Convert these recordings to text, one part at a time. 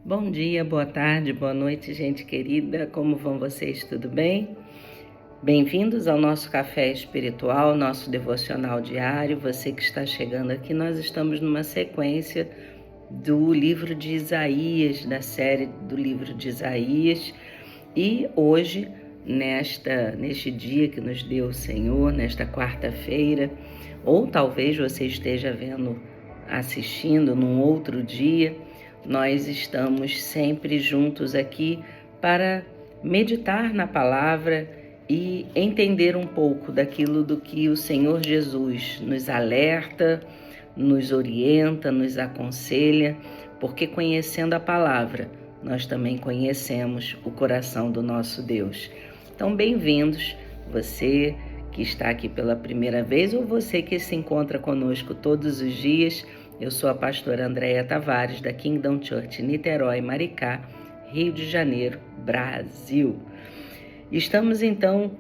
Bom dia, boa tarde, boa noite, gente querida. Como vão vocês? Tudo bem? Bem-vindos ao nosso café espiritual, nosso devocional diário. Você que está chegando aqui, nós estamos numa sequência do livro de Isaías, da série do livro de Isaías. E hoje, neste dia que nos deu o Senhor, nesta quarta-feira, ou talvez você esteja assistindo num outro dia, nós estamos sempre juntos aqui para meditar na palavra e entender um pouco daquilo do que o Senhor Jesus nos alerta, nos orienta, nos aconselha, porque conhecendo a palavra, nós também conhecemos o coração do nosso Deus. Então, bem-vindos, você que está aqui pela primeira vez ou você que se encontra conosco todos os dias. Eu sou a pastora Andréia Tavares, da Kingdom Church Niterói, Maricá, Rio de Janeiro, Brasil. Estamos então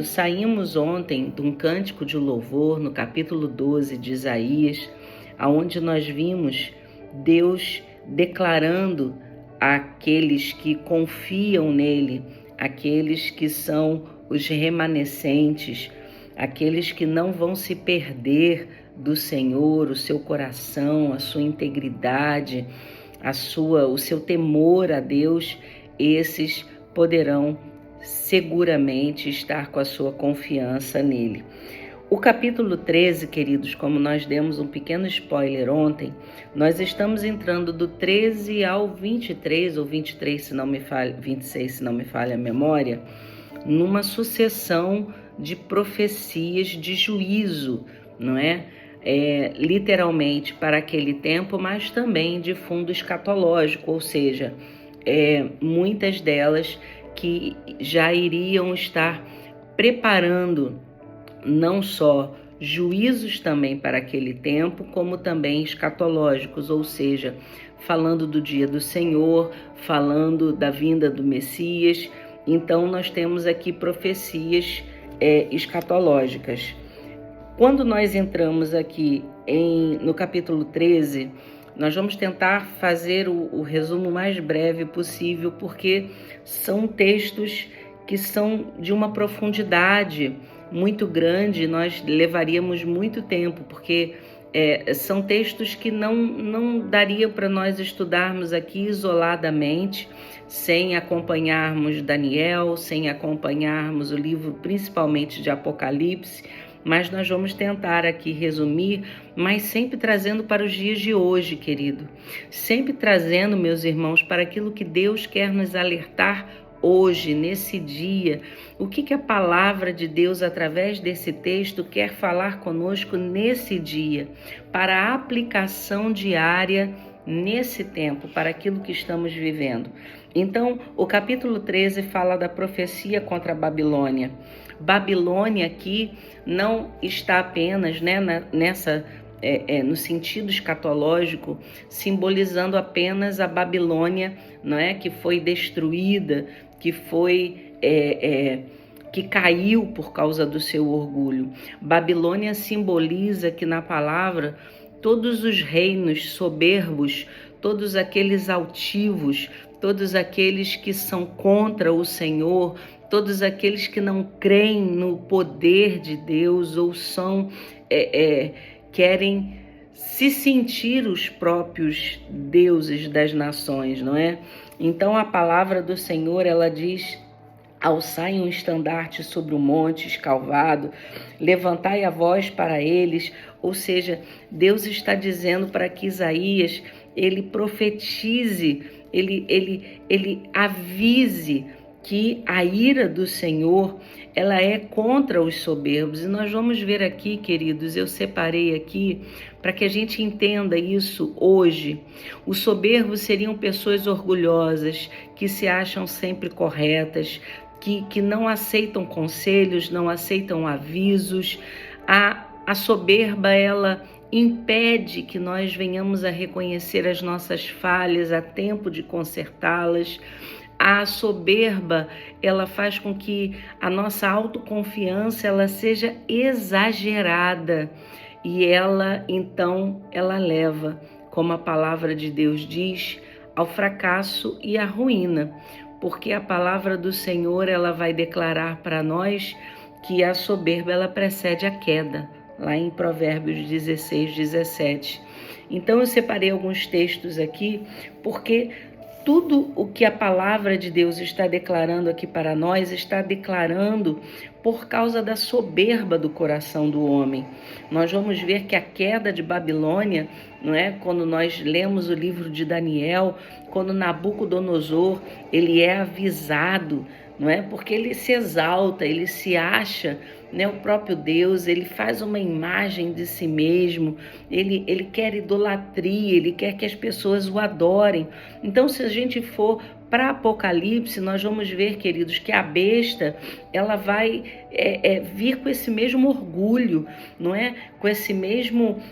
saímos ontem de um cântico de louvor no capítulo 12 de Isaías, onde nós vimos Deus declarando àqueles que confiam nele, aqueles que são os remanescentes, aqueles que não vão se perder do Senhor, o seu coração, a sua integridade, o seu temor a Deus, esses poderão seguramente estar com a sua confiança nele. O capítulo 13, queridos, como nós demos um pequeno spoiler ontem, nós estamos entrando do 13 ao 23, ou 23, 26, se não me falha a memória, numa sucessão de profecias de juízo, não é? Literalmente para aquele tempo, mas também de fundo escatológico, ou seja, muitas delas que já iriam estar preparando não só juízos também para aquele tempo, como também escatológicos, ou seja, falando do dia do Senhor, falando da vinda do Messias. Então nós temos aqui profecias escatológicas. Quando nós entramos aqui no capítulo 13, nós vamos tentar fazer o resumo mais breve possível, porque são textos que são de uma profundidade muito grande, nós levaríamos muito tempo, porque são textos que não daria para nós estudarmos aqui isoladamente, sem acompanharmos Daniel, sem acompanharmos o livro principalmente de Apocalipse, mas nós vamos tentar aqui resumir, mas sempre trazendo para os dias de hoje, querido. Sempre trazendo, meus irmãos, para aquilo que Deus quer nos alertar hoje, nesse dia. O que a palavra de Deus, através desse texto, quer falar conosco nesse dia, para a aplicação diária nesse tempo, para aquilo que estamos vivendo. Então, o capítulo 13 fala da profecia contra a Babilônia. Babilônia aqui não está apenas no sentido escatológico, simbolizando apenas a Babilônia, não é, que foi destruída, que caiu por causa do seu orgulho. Babilônia simboliza que na palavra todos os reinos soberbos, todos aqueles altivos, todos aqueles que são contra o Senhor, todos aqueles que não creem no poder de Deus ou querem se sentir os próprios deuses das nações, não é? Então a palavra do Senhor, ela diz: alçai um estandarte sobre o monte escalvado, levantai a voz para eles. Ou seja, Deus está dizendo para que Isaías, ele profetize, ele avise que a ira do Senhor, ela é contra os soberbos. E nós vamos ver aqui, queridos, eu separei aqui para que a gente entenda isso hoje. Os soberbos seriam pessoas orgulhosas, que se acham sempre corretas, que não aceitam conselhos, não aceitam avisos. A soberba, ela impede que nós venhamos a reconhecer as nossas falhas a tempo de consertá-las. A soberba, ela faz com que a nossa autoconfiança ela seja exagerada e ela leva, como a palavra de Deus diz, ao fracasso e à ruína, porque a palavra do Senhor ela vai declarar para nós que a soberba ela precede a queda, lá em Provérbios 16, 17. Então eu separei alguns textos aqui, porque tudo o que a palavra de Deus está declarando aqui para nós, está declarando por causa da soberba do coração do homem. Nós vamos ver que a queda de Babilônia, não é? Quando nós lemos o livro de Daniel, quando Nabucodonosor, ele é avisado, não é? Porque ele se exalta, ele se acha, né, o próprio Deus, ele faz uma imagem de si mesmo, ele quer idolatria, ele quer que as pessoas o adorem. Então, se a gente for para Apocalipse, nós vamos ver, queridos, que a besta, ela vai vir com esse mesmo orgulho, não é? Com esse mesmo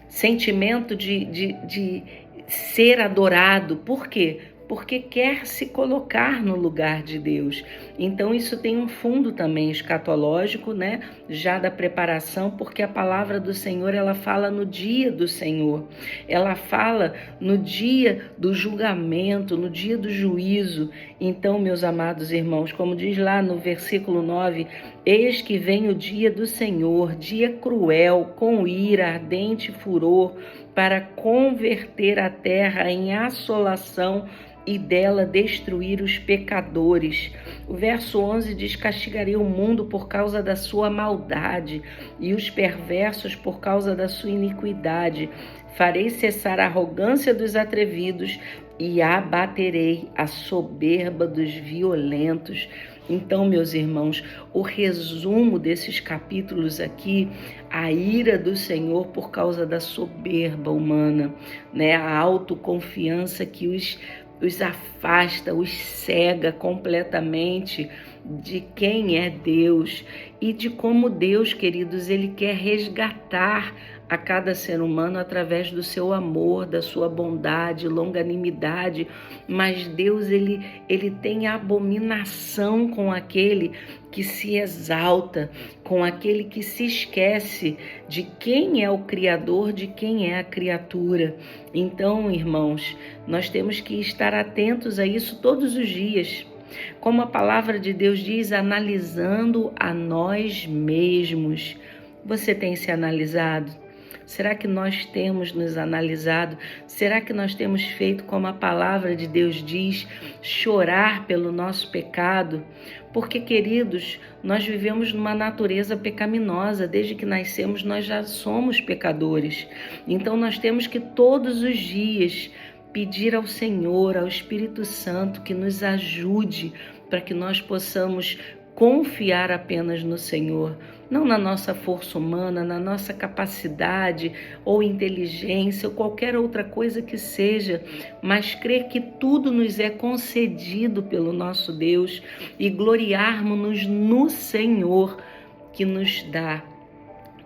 sentimento de ser adorado. Por quê? Porque quer se colocar no lugar de Deus. Então isso tem um fundo também escatológico, né? Já da preparação, porque a palavra do Senhor, ela fala no dia do Senhor. Ela fala no dia do julgamento, no dia do juízo. Então, meus amados irmãos, como diz lá no versículo 9, eis que vem o dia do Senhor, dia cruel, com ira, ardente furor, para converter a terra em assolação e dela destruir os pecadores. O verso 11 diz: castigarei o mundo por causa da sua maldade e os perversos por causa da sua iniquidade. Farei cessar a arrogância dos atrevidos e abaterei a soberba dos violentos. Então, meus irmãos, o resumo desses capítulos aqui, a ira do Senhor por causa da soberba humana, né? A autoconfiança que os afasta, os cega completamente de quem é Deus e de como Deus, queridos, ele quer resgatar a cada ser humano através do seu amor, da sua bondade, longanimidade, mas Deus ele tem abominação com aquele que se exalta, com aquele que se esquece de quem é o Criador, de quem é a criatura. Então, irmãos, nós temos que estar atentos a isso todos os dias. Como a palavra de Deus diz, analisando a nós mesmos. Você tem se analisado? Será que nós temos nos analisado? Será que nós temos feito como a palavra de Deus diz, chorar pelo nosso pecado? Porque, queridos, nós vivemos numa natureza pecaminosa. Desde que nascemos, nós já somos pecadores. Então, nós temos que todos os dias pedir ao Senhor, ao Espírito Santo, que nos ajude para que nós possamos confiar apenas no Senhor, não na nossa força humana, na nossa capacidade ou inteligência ou qualquer outra coisa que seja, mas crer que tudo nos é concedido pelo nosso Deus e gloriarmos-nos no Senhor, que nos dá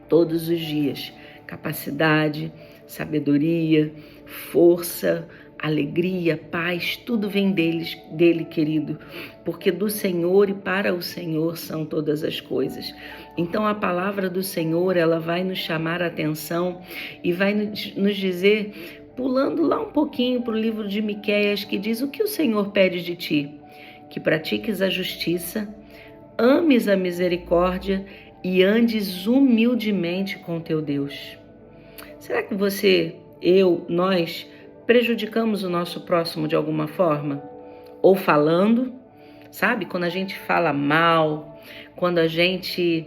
todos os dias capacidade, sabedoria, força, alegria, paz, tudo vem dele, querido, porque do Senhor e para o Senhor são todas as coisas. Então a palavra do Senhor, ela vai nos chamar a atenção e vai nos dizer, pulando lá um pouquinho para o livro de Miqueias, que diz: o que o Senhor pede de ti? Que pratiques a justiça, ames a misericórdia e andes humildemente com teu Deus. Será que você, nós prejudicamos o nosso próximo de alguma forma? Ou falando, sabe? Quando a gente fala mal, quando a gente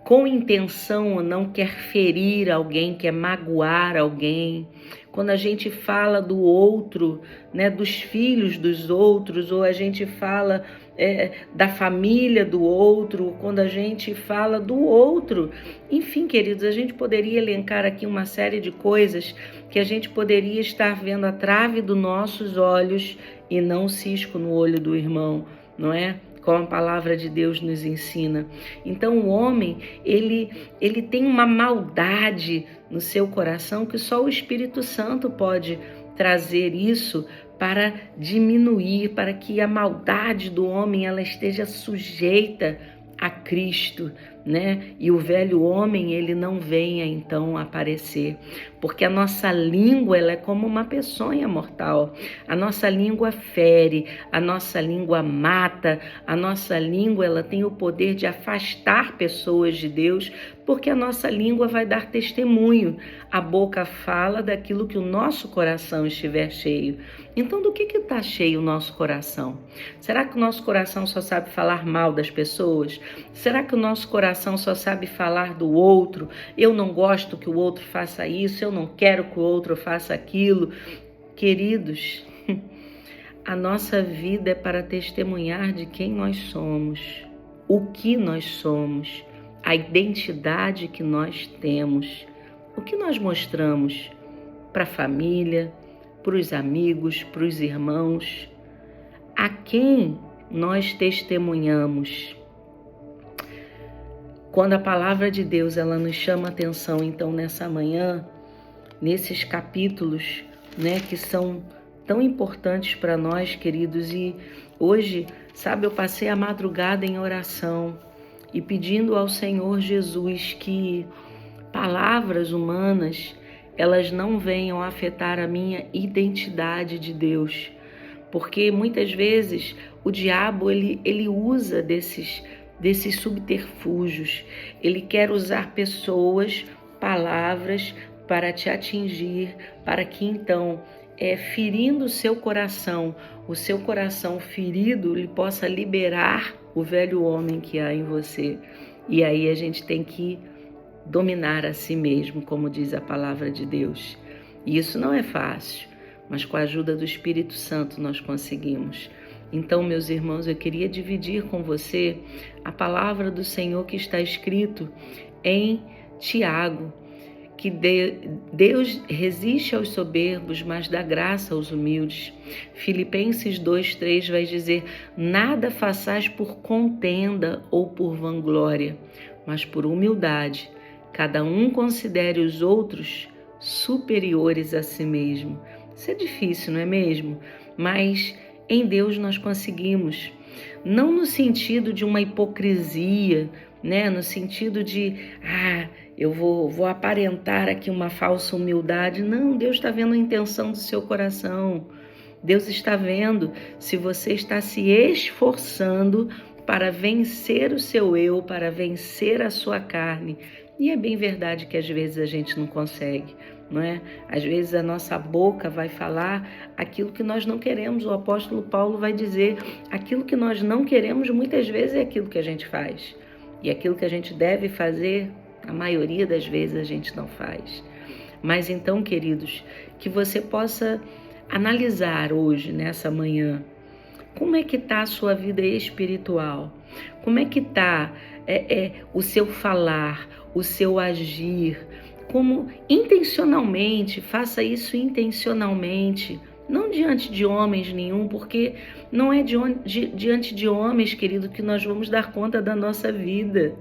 com intenção ou não quer ferir alguém, quer magoar alguém, quando a gente fala do outro, né, dos filhos dos outros, ou a gente fala da família do outro, quando a gente fala do outro. Enfim, queridos, a gente poderia elencar aqui uma série de coisas que a gente poderia estar vendo a trave dos nossos olhos e não o cisco no olho do irmão, não é? Como a palavra de Deus nos ensina. Então o homem, ele tem uma maldade no seu coração que só o Espírito Santo pode trazer isso para diminuir, para que a maldade do homem ela esteja sujeita a Cristo, né? E o velho homem, ele não venha então aparecer, porque a nossa língua, ela é como uma peçonha mortal. A nossa língua fere, a nossa língua mata, a nossa língua, ela tem o poder de afastar pessoas de Deus, porque a nossa língua vai dar testemunho. A boca fala daquilo que o nosso coração estiver cheio. Então, do que está cheio o nosso coração? Será que o nosso coração só sabe falar mal das pessoas? Será que o nosso coração só sabe falar do outro? Eu não gosto que o outro faça isso, eu não quero que o outro faça aquilo. Queridos, a nossa vida é para testemunhar de quem nós somos, o que nós somos, a identidade que nós temos, o que nós mostramos para a família, para os amigos, para os irmãos, a quem nós testemunhamos. Quando a palavra de Deus ela nos chama a atenção, então, nessa manhã, nesses capítulos, né, que são tão importantes para nós, queridos, e hoje, sabe, eu passei a madrugada em oração e pedindo ao Senhor Jesus que palavras humanas, elas não venham afetar a minha identidade de Deus, porque muitas vezes o diabo ele usa desses subterfúgios, ele quer usar pessoas, palavras para te atingir, para que então, ferindo o seu coração ferido, ele possa liberar o velho homem que há em você. E aí a gente tem que dominar a si mesmo, como diz a palavra de Deus. E isso não é fácil, mas com a ajuda do Espírito Santo nós conseguimos. Então, meus irmãos, eu queria dividir com você a palavra do Senhor que está escrito em Tiago, que Deus resiste aos soberbos, mas dá graça aos humildes. Filipenses 2:3 vai dizer: nada façais por contenda ou por vanglória, mas por humildade. Cada um considere os outros superiores a si mesmo. Isso é difícil, não é mesmo? Mas em Deus nós conseguimos. Não no sentido de uma hipocrisia, né? No sentido de, eu vou aparentar aqui uma falsa humildade. Não, Deus está vendo a intenção do seu coração. Deus está vendo se você está se esforçando para vencer o seu eu, para vencer a sua carne. E é bem verdade que às vezes a gente não consegue, não é? Às vezes a nossa boca vai falar aquilo que nós não queremos. O apóstolo Paulo vai dizer: aquilo que nós não queremos muitas vezes é aquilo que a gente faz. E aquilo que a gente deve fazer, a maioria das vezes a gente não faz. Mas então, queridos, que você possa analisar hoje, nessa manhã, como é que está a sua vida espiritual? Como é que está o seu falar, o seu agir? Como intencionalmente, faça isso intencionalmente, não diante de homens nenhum, porque não é diante de homens, querido, que nós vamos dar conta da nossa vida.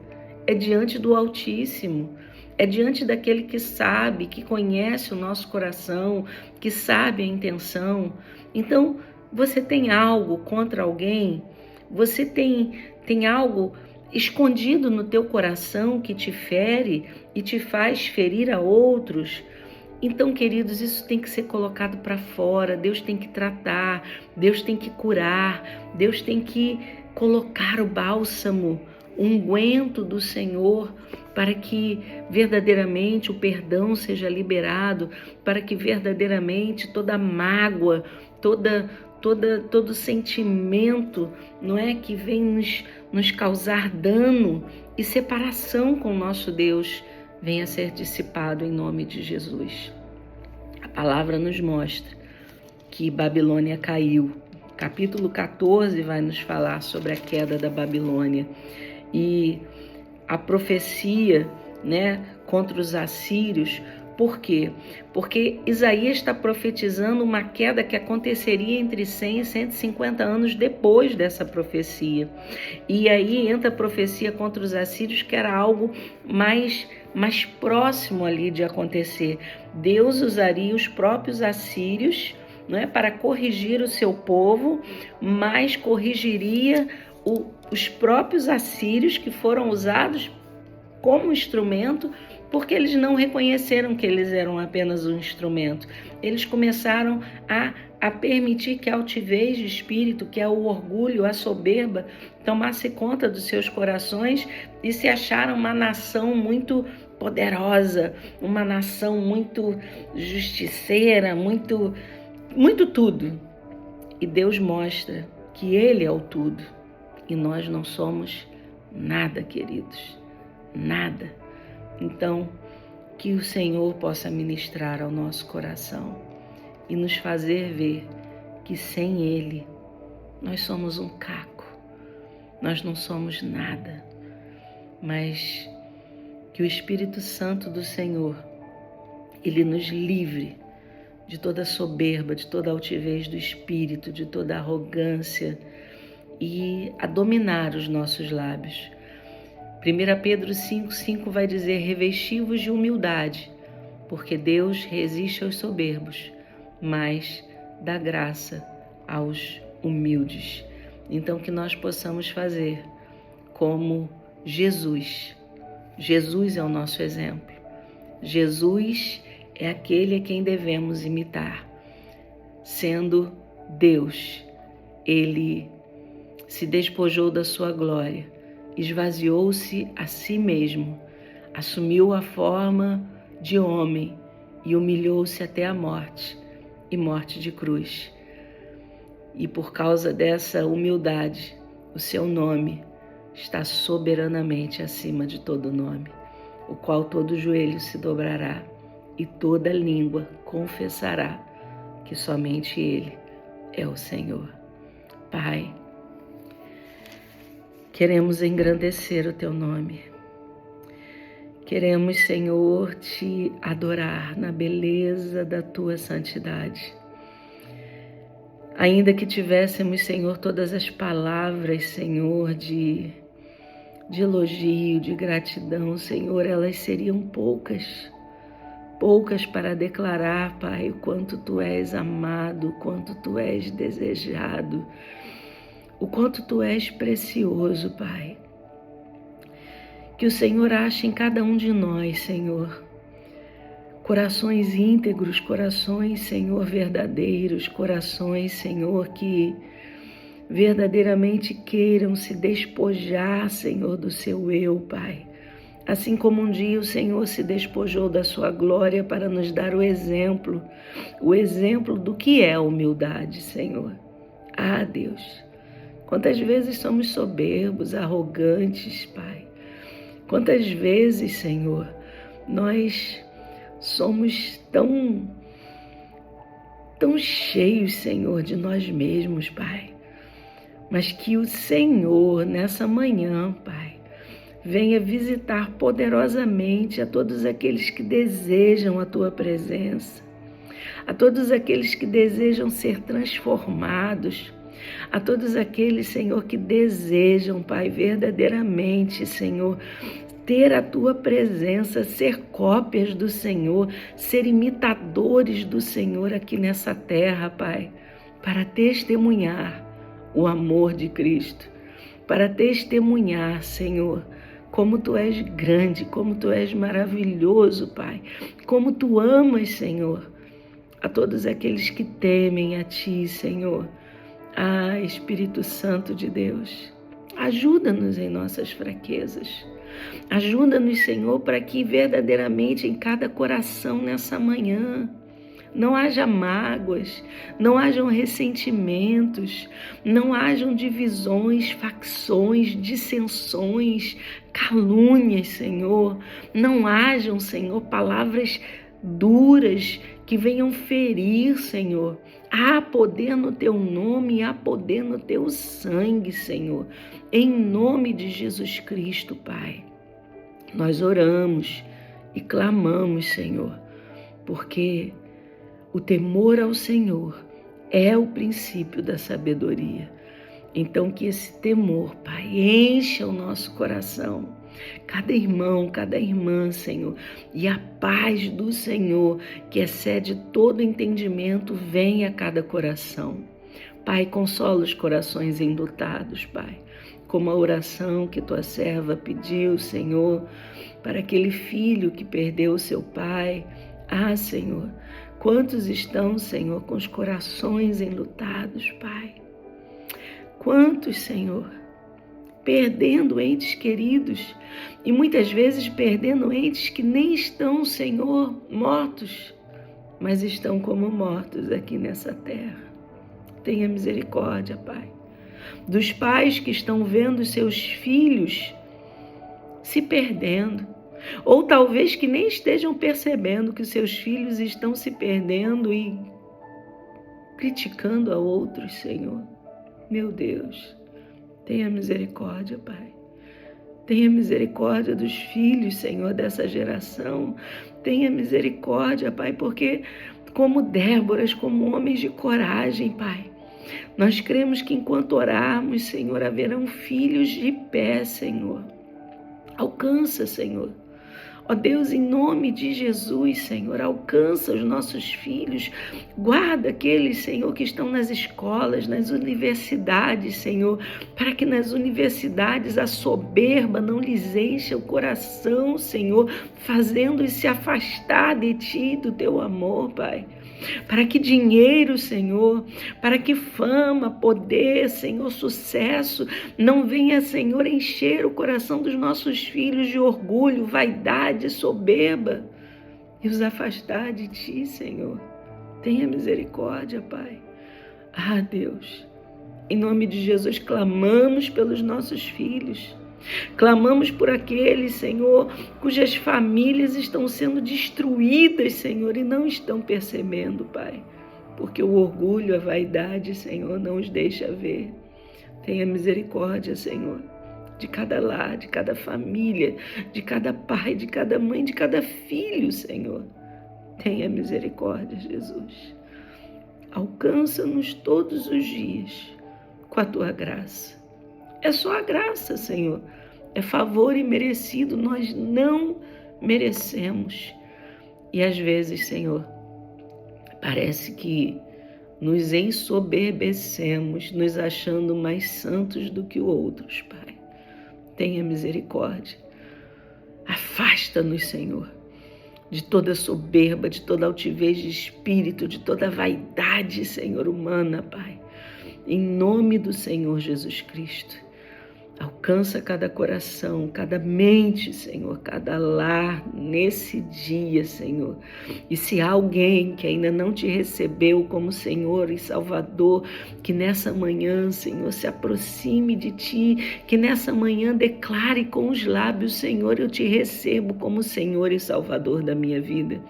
É diante do Altíssimo, é diante daquele que sabe, que conhece o nosso coração, que sabe a intenção. Então, você tem algo contra alguém? Você tem algo escondido no teu coração que te fere e te faz ferir a outros? Então, queridos, isso tem que ser colocado para fora. Deus tem que tratar, Deus tem que curar, Deus tem que colocar o bálsamo, o unguento do Senhor, para que verdadeiramente o perdão seja liberado, para que verdadeiramente toda mágoa, todo sentimento, não é, que vem nos causar dano e separação com o nosso Deus, venha a ser dissipado em nome de Jesus. A palavra nos mostra que Babilônia caiu. Capítulo 14 vai nos falar sobre a queda da Babilônia. E a profecia, né, contra os assírios. Por quê? Porque Isaías está profetizando uma queda que aconteceria entre 100 e 150 anos depois dessa profecia. E aí entra a profecia contra os assírios, que era algo mais próximo ali de acontecer. Deus usaria os próprios assírios, não é, para corrigir o seu povo, mas corrigiria os próprios assírios que foram usados como instrumento, porque eles não reconheceram que eles eram apenas um instrumento. Eles começaram a permitir que a altivez de espírito, que é o orgulho, a soberba, tomasse conta dos seus corações e se acharam uma nação muito poderosa, uma nação muito justiceira, muito tudo. E Deus mostra que Ele é o tudo e nós não somos nada, queridos, nada. Então, que o Senhor possa ministrar ao nosso coração e nos fazer ver que sem Ele nós somos um caco, nós não somos nada, mas que o Espírito Santo do Senhor, Ele nos livre de toda soberba, de toda altivez do espírito, de toda arrogância e a dominar os nossos lábios. 1 Pedro 5,5 vai dizer: revesti-vos de humildade, porque Deus resiste aos soberbos, mas dá graça aos humildes. Então que nós possamos fazer como Jesus. Jesus é o nosso exemplo. Jesus é aquele a quem devemos imitar. Sendo Deus, Ele se despojou da sua glória, esvaziou-se a si mesmo, assumiu a forma de homem e humilhou-se até a morte, e morte de cruz. E por causa dessa humildade, o seu nome está soberanamente acima de todo nome, o qual todo joelho se dobrará e toda língua confessará que somente Ele é o Senhor. Pai, queremos engrandecer o Teu nome. Queremos, Senhor, Te adorar na beleza da Tua santidade. Ainda que tivéssemos, Senhor, todas as palavras, Senhor, de elogio, de gratidão, Senhor, elas seriam poucas para declarar, Pai, o quanto Tu és amado, o quanto Tu és desejado, o quanto Tu és precioso, Pai. Que o Senhor ache em cada um de nós, Senhor, corações íntegros, corações, Senhor, verdadeiros, corações, Senhor, que verdadeiramente queiram se despojar, Senhor, do seu eu, Pai. Assim como um dia o Senhor se despojou da sua glória para nos dar o exemplo do que é a humildade, Senhor. Ah, Deus, quantas vezes somos soberbos, arrogantes, Pai. Quantas vezes, Senhor, nós somos tão cheios, Senhor, de nós mesmos, Pai. Mas que o Senhor, nessa manhã, Pai, venha visitar poderosamente a todos aqueles que desejam a Tua presença, a todos aqueles que desejam ser transformados, a todos aqueles, Senhor, que desejam, Pai, verdadeiramente, Senhor, ter a Tua presença, ser cópias do Senhor, ser imitadores do Senhor aqui nessa terra, Pai, para testemunhar o amor de Cristo, para testemunhar, Senhor, como Tu és grande, como Tu és maravilhoso, Pai, como Tu amas, Senhor, a todos aqueles que temem a Ti, Senhor. Ah, Espírito Santo de Deus, ajuda-nos em nossas fraquezas. Ajuda-nos, Senhor, para que verdadeiramente em cada coração nessa manhã não haja mágoas, não hajam ressentimentos, não hajam divisões, facções, dissensões, calúnias, Senhor. Não hajam, Senhor, palavras duras que venham ferir, Senhor. Há poder no Teu nome, há poder no Teu sangue, Senhor. Em nome de Jesus Cristo, Pai, nós oramos e clamamos, Senhor, porque o temor ao Senhor é o princípio da sabedoria. Então que esse temor, Pai, encha o nosso coração, cada irmão, cada irmã, Senhor, e a paz do Senhor, que excede todo entendimento, venha a cada coração. Pai, consola os corações enlutados, Pai, como a oração que Tua serva pediu, Senhor, para aquele filho que perdeu o seu pai. Ah, Senhor, quantos estão, Senhor, com os corações enlutados, Pai? Quantos, Senhor, perdendo entes queridos e muitas vezes perdendo entes que nem estão, Senhor, mortos, mas estão como mortos aqui nessa terra. Tenha misericórdia, Pai, dos pais que estão vendo seus filhos se perdendo, ou talvez que nem estejam percebendo que seus filhos estão se perdendo e criticando a outros, Senhor. Meu Deus, tenha misericórdia, Pai. Tenha misericórdia dos filhos, Senhor, dessa geração. Tenha misericórdia, Pai, porque como Déboras, como homens de coragem, Pai, nós cremos que enquanto orarmos, Senhor, haverão filhos de pé, Senhor. Alcança, Senhor. Ó Deus, em nome de Jesus, Senhor, alcança os nossos filhos, guarda aqueles, Senhor, que estão nas escolas, nas universidades, Senhor, para que nas universidades a soberba não lhes encha o coração, Senhor, fazendo-os se afastar de Ti e do Teu amor, Pai. Para que dinheiro, Senhor, para que fama, poder, Senhor, sucesso, não venha, Senhor, encher o coração dos nossos filhos de orgulho, vaidade, soberba e os afastar de Ti, Senhor. Tenha misericórdia, Pai. Ah, Deus, em nome de Jesus, clamamos pelos nossos filhos. Clamamos por aqueles, Senhor, cujas famílias estão sendo destruídas, Senhor, e não estão percebendo, Pai, porque o orgulho, a vaidade, Senhor, não os deixa ver. Tenha misericórdia, Senhor, de cada lar, de cada família, de cada pai, de cada mãe, de cada filho, Senhor. Tenha misericórdia, Jesus. Alcança-nos todos os dias com a Tua graça. É só a graça, Senhor. É favor imerecido, nós não merecemos. E às vezes, Senhor, parece que nos ensoberbecemos, nos achando mais santos do que outros, Pai. Tenha misericórdia. Afasta-nos, Senhor, de toda soberba, de toda altivez de espírito, de toda vaidade, Senhor, humana, Pai. Em nome do Senhor Jesus Cristo. Alcança cada coração, cada mente, Senhor, cada lar nesse dia, Senhor. E se há alguém que ainda não Te recebeu como Senhor e Salvador, que nessa manhã, Senhor, se aproxime de Ti, que nessa manhã declare com os lábios, Senhor, eu Te recebo como Senhor e Salvador da minha vida.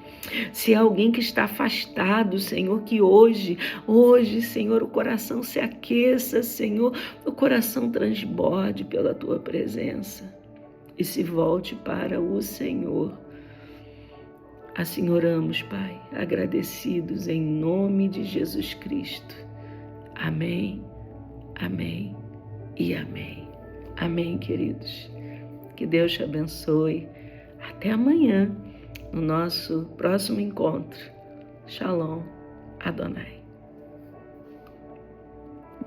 Se há alguém que está afastado, Senhor, que hoje, Senhor, o coração se aqueça, Senhor, o coração transborde pela Tua presença e se volte para o Senhor. Assim oramos, Pai, agradecidos em nome de Jesus Cristo. Amém, amém e amém. Amém, queridos. Que Deus te abençoe. Até amanhã, no nosso próximo encontro. Shalom, Adonai.